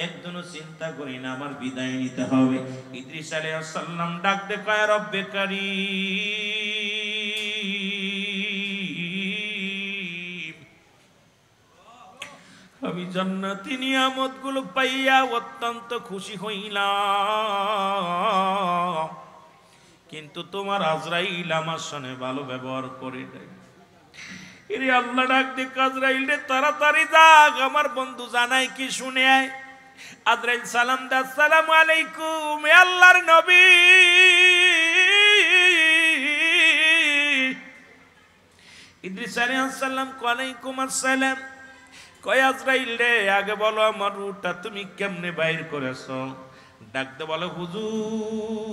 একদিনও চিন্তা করি না আমার বিদায় নিতে হবে। ইদ্রিস আলাইহিস সালাম ডাক দে কয় রব্বে কারীম, আমি জান্নাতি নিয়ামতগুলো পাইয়া অত্যন্ত খুশি হইলাম, কিন্তু তোমার আজরাইল আমার সঙ্গে ভালো ব্যবহার করে নাই। এরে আল্লাহ ডাক দে আজরাইল রে তাড়াতাড়ি যাক, আমার বন্ধু জানাই কি শুনে আয়। আজরাইল সালাম দা, আসসালামু আলাইকুম এ আল্লাহর নবী। ইদ্রিস আলাইহিস সালাম ওয়ালাইকুম আসসালাম। কয় আজরাইল রে আগে বলো আমার রূহটা তুমি কেমনে বাইর করেছো? ডাকতে বলে হুজুর,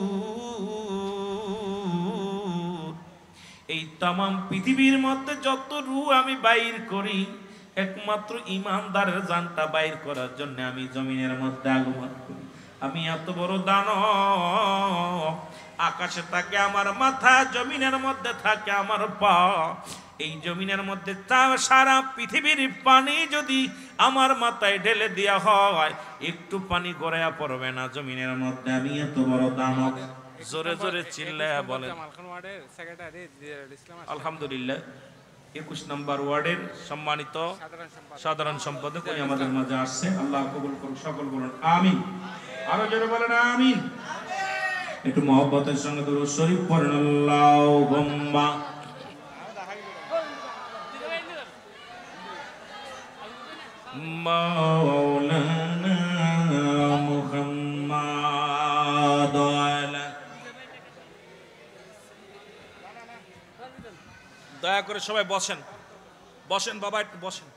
এই তামাম পৃথিবীর মধ্যে যত রূহ আমি বাইর করি, একমাত্র ইমানদারের জানটা বাইর করার জন্য আমি জমিনের মধ্যে আগমন করি। আমি এত বড় দানব, আকাশে থাকে আমার মাথা, জমিনের মধ্যে থাকে আমার পা। এই জমিনের মধ্যে সারা পৃথিবীর পানি যদি আমার মাথায় ঢেলে দেওয়া হয়, একটু পানি গড়াইয়া পড়বে না জমিনের মধ্যে। আমি এত বড় দানব। জোরে জোরে চিল্লায়া বলেন আলহামদুলিল্লাহ। 21 নম্বর ওয়ার্ডের সম্মানিত সাধারণ সম্পাদক উনি আমাদের মাঝে আসছে, আল্লাহ কবুল করুন। সকল বলুন আমিন। আরো জোরে বলেন আমিন। একটু মহব্বতের সঙ্গে দরুদ শরীফ পড়েন আল্লাহুম্মা মাওলানা মুহাম্মাদ। দয়া করে সবাই বসেন, বসেন বাবা, একটু বসেন।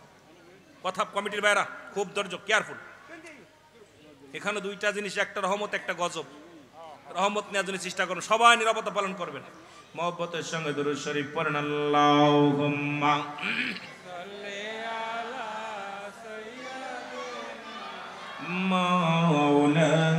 কথা কমিটির ভাইরা খুব ধৈর্য, কেয়ারফুল। এখানে দুইটা জিনিস, একটা রহমত একটা গজব। রহমত নেওয়ার জন্য চেষ্টা করুন, সবাই নিরাপত্তা পালন করবেন। মহব্বতের সঙ্গে দরুদ শরীফ পড়েন আল্লাহুম্মা মাওলানা